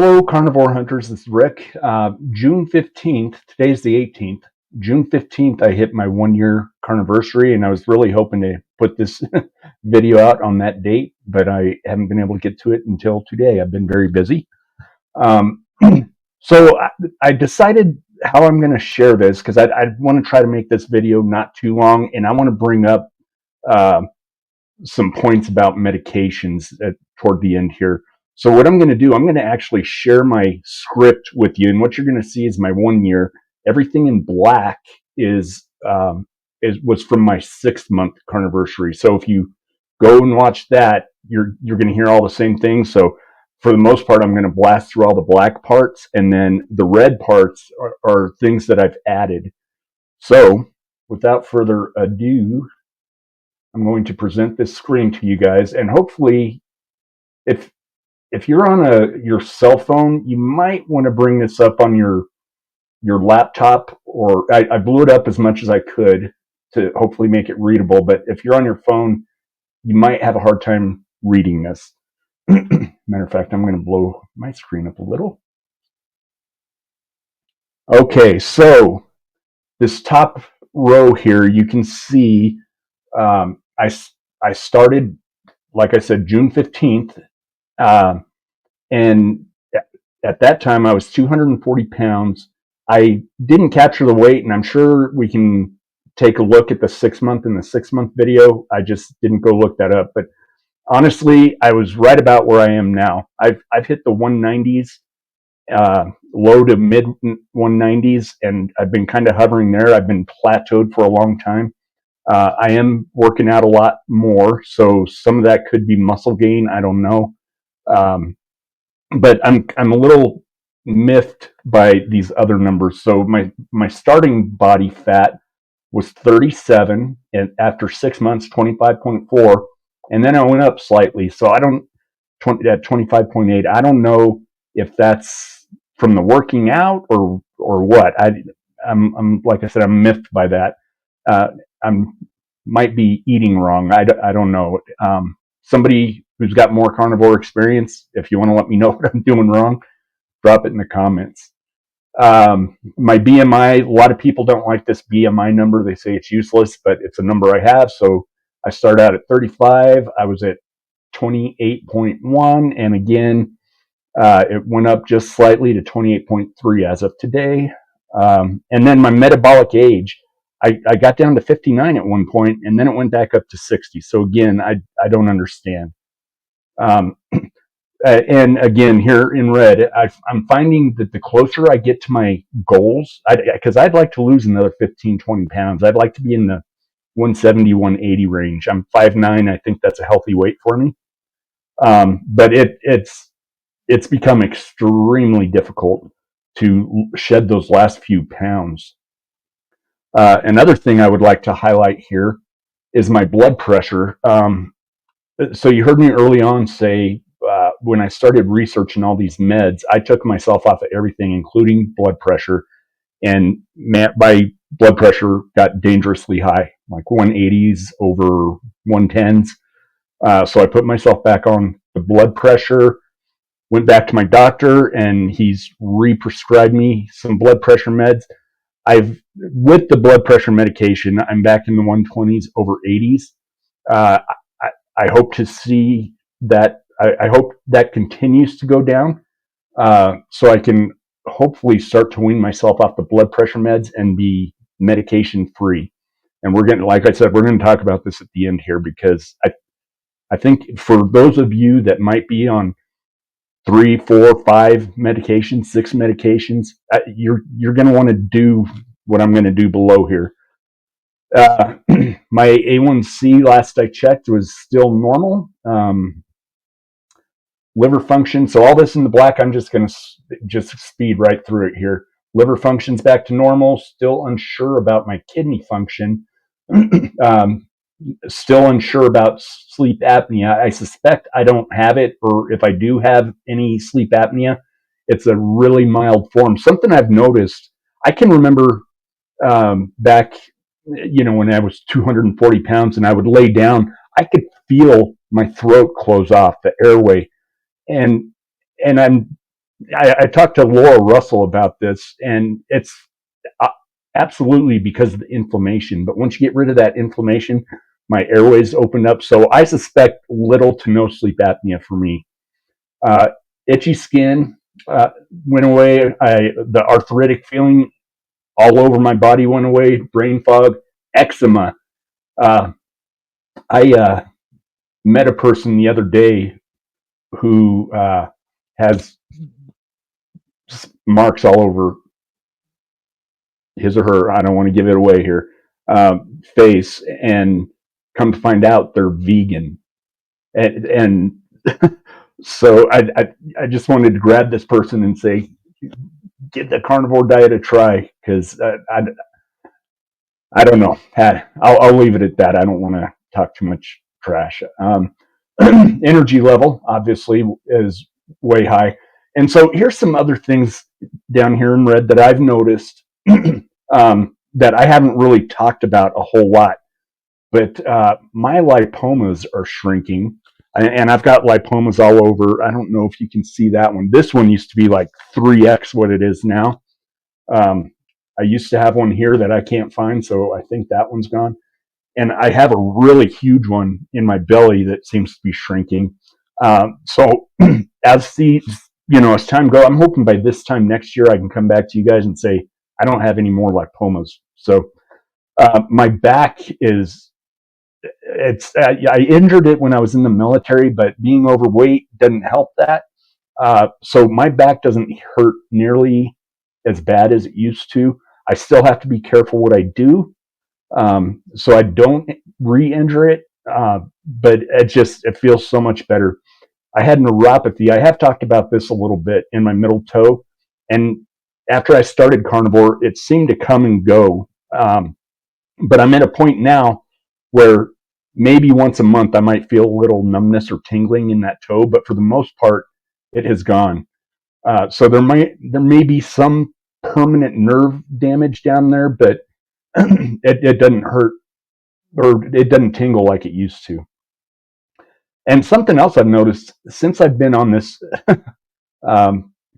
Hello, carnivore hunters. This is Rick. June 15th, today's the 18th. June 15th, I hit my 1 year carniversary, and I was really hoping to put this video out on that date, but I haven't been able to get to it until today. I've been very busy. Um, so I decided how I'm going to share this because I want to try to make this video not too long, and I want to bring up uh, some points about medications toward the end here. So what I'm going to do, I'm going to actually share my script with you, and what you're going to see is my 1 year. Everything in black is was from my 6 month carniversary. So if you go and watch that, you're going to hear all the same things. So for the most part, I'm going to blast through all the black parts, and then the red parts are things that I've added. So without further ado, I'm going to present this screen to you guys, and hopefully, if you're on your cell phone, you might want to bring this up on your laptop, or I blew it up as much as I could to hopefully make it readable. But if you're on your phone, you might have a hard time reading this. Matter of fact, I'm going to blow my screen up a little. Okay, so this top row here, you can see I started, like I said, June 15th. And at that time, I was 240 pounds. I didn't capture the weight, and I'm sure we can take a look at the 6 month in the 6 month video. I just didn't go look that up. But honestly, I was right about where I am now. I've hit the 190s, low to mid 190s, and I've been kind of hovering there. I've been plateaued for a long time. I am working out a lot more, so some of that could be muscle gain. I don't know. But I'm a little miffed by these other numbers. So my starting body fat was 37, and after 6 months, 25.4, and then I went up slightly. So I don't at 25.8. I don't know if that's from the working out or what. I'm like I said, I'm miffed by that. I'm might be eating wrong. I don't know. Somebody who's got more carnivore experience, if you want to let me know what I'm doing wrong, drop it in the comments. My BMI, a lot of people don't like this BMI number. They say it's useless, but it's a number I have. So I started out at 35. I was at 28.1. And again, it went up just slightly to 28.3 as of today. And then my metabolic age, I got down to 59 at one point, and then it went back up to 60. So again, I don't understand. And again, here in red, I'm finding that the closer I get to my goals, because I'd like to lose another 15, 20 pounds. I'd like to be in the 170, 180 range. I'm 5'9". I think that's a healthy weight for me. But it's become extremely difficult to shed those last few pounds. Another thing I would like to highlight here is my blood pressure. So you heard me early on say, when I started researching all these meds, I took myself off of everything, including blood pressure, and my blood pressure got dangerously high, like 180s over 110s. So I put myself back on the blood pressure, went back to my doctor, and he's re-prescribed me some blood pressure meds. With the blood pressure medication, I'm back in the 120s over 80s. I hope to see that. I hope that continues to go down, so I can hopefully start to wean myself off the blood pressure meds and be medication free. And we're getting, like I said, we're going to talk about this at the end here, because I think for those of you that might be on 3, 4, 5 medications, 6 medications, you're going to want to do what I'm going to do below here. My A1C, last I checked, was still normal. Liver function, so all this in the black, I'm just going to just speed right through it here. Liver function's back to normal. Still unsure about my kidney function. Still unsure about sleep apnea. I suspect I don't have it, or if I do have any sleep apnea, it's a really mild form. Something I've noticed, I can remember back, when I was 240 pounds and I would lay down, I could feel my throat close off, the airway. And I'm I talked to Laura Russell about this, and it's uh, absolutely because of the inflammation. But once you get rid of that inflammation, my airways opened up. So I suspect little to no sleep apnea for me. Uh, Itchy skin uh, went away. The arthritic feeling all over my body went away. Brain fog, eczema. Uh, I met a person the other day who has marks all over his or her, I don't want to give it away here, face, and come to find out they're vegan. And so I just wanted to grab this person and say, give the carnivore diet a try, because I don't know. I'll leave it at that. I don't want to talk too much trash. Energy level, obviously, is way high. And so here's some other things down here in red that I've noticed that I haven't really talked about a whole lot. But my lipomas are shrinking. And I've got lipomas all over. I don't know if you can see that one. This one used to be like 3x what it is now. Um, I used to have one here that I can't find, so I think that one's gone. And I have a really huge one in my belly that seems to be shrinking. So as the as time goes, I'm hoping by this time next year I can come back to you guys and say I don't have any more lipomas. So my back is I injured it when I was in the military, but being overweight didn't help that. So my back doesn't hurt nearly as bad as it used to. I still have to be careful what I do, so I don't re-injure it. But it feels so much better. I had neuropathy. I have talked about this a little bit in my middle toe, and after I started carnivore, it seemed to come and go. But I'm at a point now where maybe once a month I might feel a little numbness or tingling in that toe, but for the most part, it has gone. So there may be some permanent nerve damage down there, but it doesn't hurt or it doesn't tingle like it used to. And something else I've noticed since I've been on this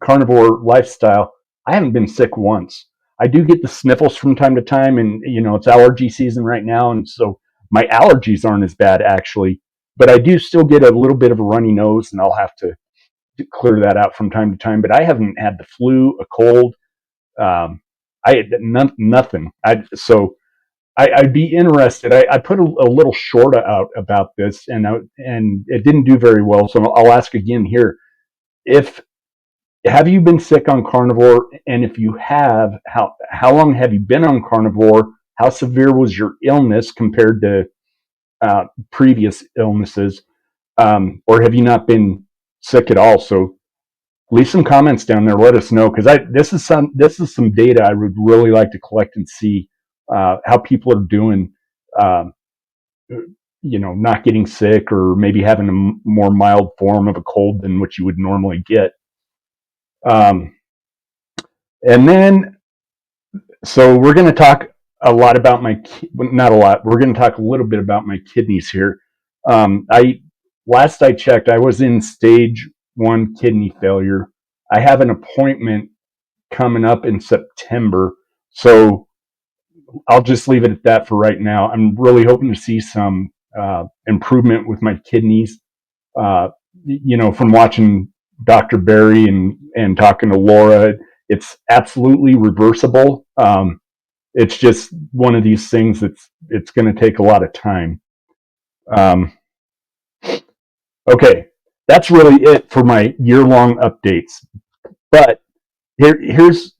carnivore lifestyle, I haven't been sick once. I do get the sniffles from time to time, and it's allergy season right now, and so my allergies aren't as bad actually, but I do still get a little bit of a runny nose, and I'll have to clear that out from time to time. But I haven't had the flu, a cold, I had nothing. I'd be interested. I put a little short out about this, and it didn't do very well. So I'll ask again here: if have you been sick on carnivore, and if you have, how long have you been on carnivore? How severe was your illness compared to previous illnesses, or have you not been sick at all? So leave some comments down there. Let us know, because this is some data I would really like to collect and see how people are doing. Um, not getting sick or maybe having a more mild form of a cold than what you would normally get. Um, and then, so we're going to talk a lot about not a lot. We're going to talk a little bit about my kidneys here. Last I checked, I was in stage 1 kidney failure. I have an appointment coming up in September. So I'll just leave it at that for right now. I'm really hoping to see some improvement with my kidneys. From watching Dr. Barry and talking to Laura, it's absolutely reversible. It's just one of these things it's going to take a lot of time. Okay, that's really it for my year-long updates. But here's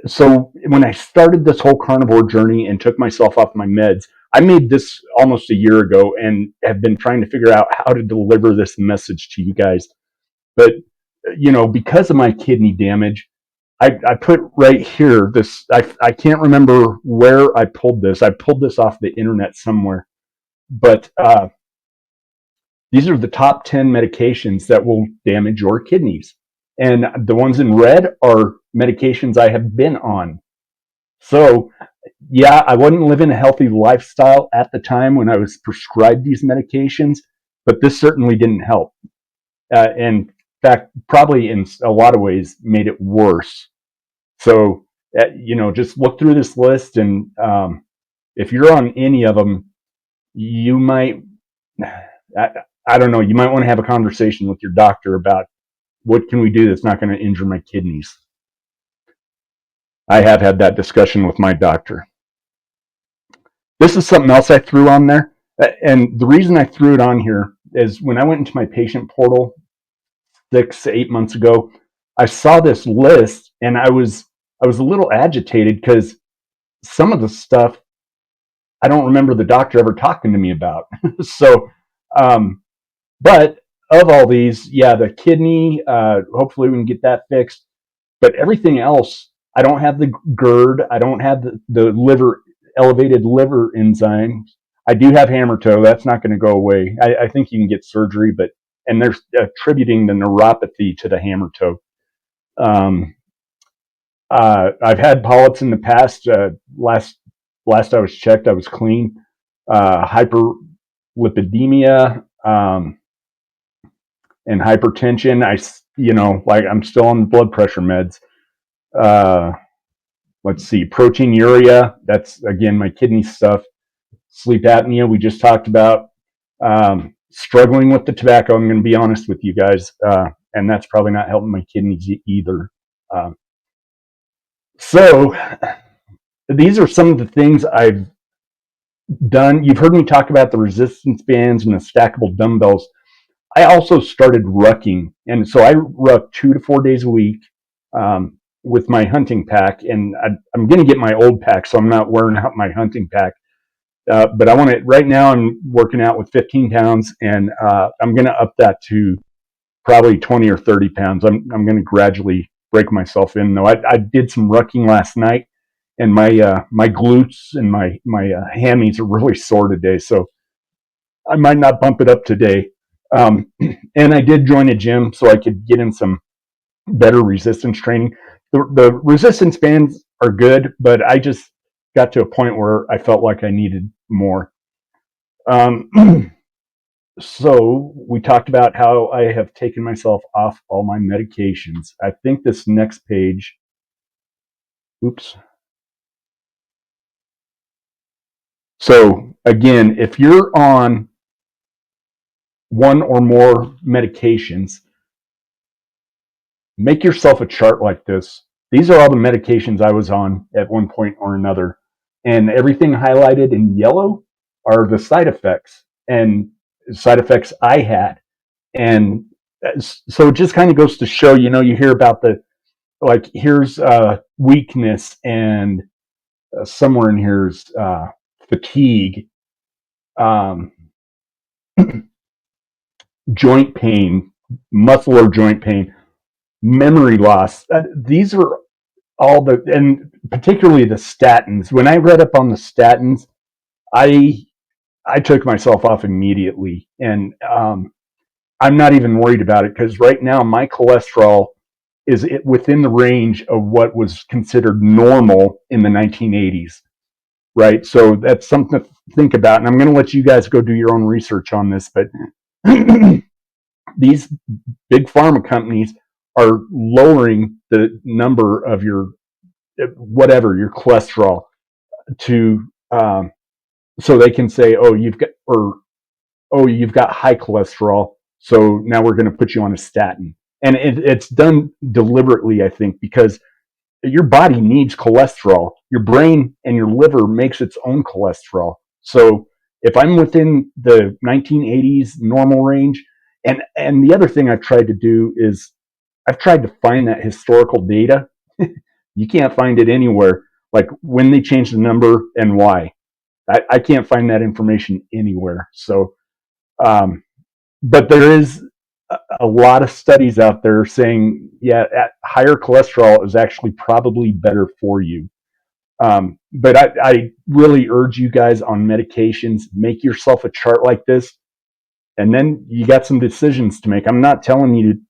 so when I started this whole carnivore journey and took myself off my meds, I made this almost a year ago and have been trying to figure out how to deliver this message to you guys. But because of my kidney damage, I put right here this. I can't remember where I pulled this. I pulled this off the internet somewhere, but these are the top 10 medications that will damage your kidneys, and the ones in red are medications I have been on. So, yeah, I wasn't living a healthy lifestyle at the time when I was prescribed these medications, but this certainly didn't help. And fact, probably in a lot of ways made it worse. So, just look through this list, and if you're on any of them, you might, I, I don't know, you might want to have a conversation with your doctor about what can we do that's not going to injure my kidneys. I have had that discussion with my doctor. This is something else I threw on there. And the reason I threw it on here is when I went into my patient portal 8 months ago, I saw this list and I was a little agitated because some of the stuff I don't remember the doctor ever talking to me about. So, but of all these, yeah, the kidney, hopefully we can get that fixed. But everything else, I don't have the GERD. I don't have the liver, elevated liver enzymes. I do have hammer toe. That's not going to go away. I think you can get surgery, and they're attributing the neuropathy to the hammer toe. I've had polyps in the past. Last I was checked, I was clean. Hyperlipidemia and hypertension. I'm still on the blood pressure meds. Let's see, proteinuria. That's again my kidney stuff. Sleep apnea. We just talked about. Struggling with the tobacco. I'm going to be honest with you guys, and that's probably not helping my kidneys either. So these are some of the things I've done. You've heard me talk about the resistance bands and the stackable dumbbells. I also started rucking, and so I ruck 2 to 4 days a week with my hunting pack, and I'm going to get my old pack, so I'm not wearing out my hunting pack. But I want to, right now I'm working out with 15 pounds, and I'm going to up that to probably 20 or 30 pounds. I'm going to gradually break myself in, though. I did some rucking last night, and my glutes and my hammies are really sore today, so I might not bump it up today. And I did join a gym so I could get in some better resistance training. The resistance bands are good, but I just got to a point where I felt like I needed more. So we talked about how I have taken myself off all my medications. I think this next page, oops. So again, if you're on one or more medications, make yourself a chart like this. These are all the medications I was on at one point or another. And everything highlighted in yellow are the side effects and side effects I had. And so it just kind of goes to show, you hear about here's weakness, and somewhere in here's fatigue, joint pain, muscle or joint pain, memory loss. These are all and particularly the statins. When I read up on the statins, I took myself off immediately, and I'm not even worried about it because right now my cholesterol is within the range of what was considered normal in the 1980s, right? So that's something to think about, and I'm going to let you guys go do your own research on this, but these big pharma companies are lowering the number of your cholesterol to so they can say, you've got high cholesterol, so now we're going to put you on a statin. And it's done deliberately, I think, because your body needs cholesterol. Your brain and your liver makes its own cholesterol. So if I'm within the 1980s normal range, and the other thing I've tried to do is I've tried to find that historical data. You can't find it anywhere, like when they changed the number and why. I can't find that information anywhere. So, but there is a lot of studies out there saying, yeah, higher cholesterol is actually probably better for you. But I really urge you guys on medications, make yourself a chart like this, and then you got some decisions to make. I'm not telling you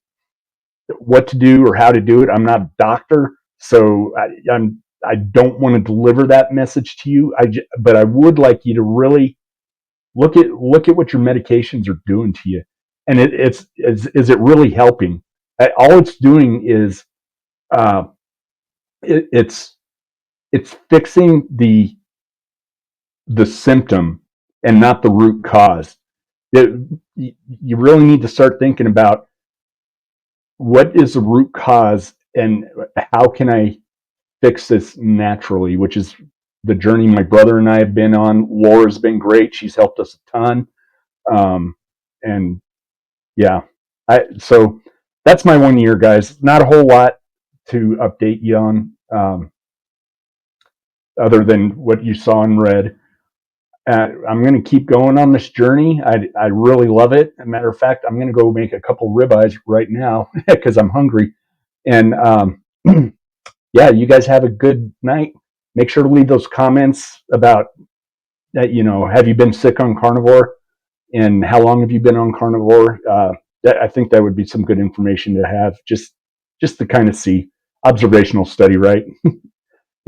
what to do or how to do it. I'm not a doctor, so I don't want to deliver that message to you. But I would like you to really look at what your medications are doing to you, and is it really helping? all it's doing is uh, it, it's fixing the symptom and not the root cause. It, you really need to start thinking about what is the root cause and how can I fix this naturally, which is the journey my brother and I have been on. Laura's been great. She's helped us a ton. And yeah, so that's my 1 year, guys. Not a whole lot to update you on, other than what you saw and read. I'm going to keep going on this journey. I really love it. As a matter of fact, I'm going to go make a couple ribeyes right now because I'm hungry. And yeah, you guys have a good night. Make sure to leave those comments about that. Have you been sick on Carnivore, and how long have you been on Carnivore? I think that would be some good information to have, just to kind of see observational study, right?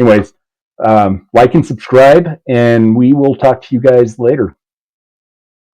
Anyways, like and subscribe, and we will talk to you guys later.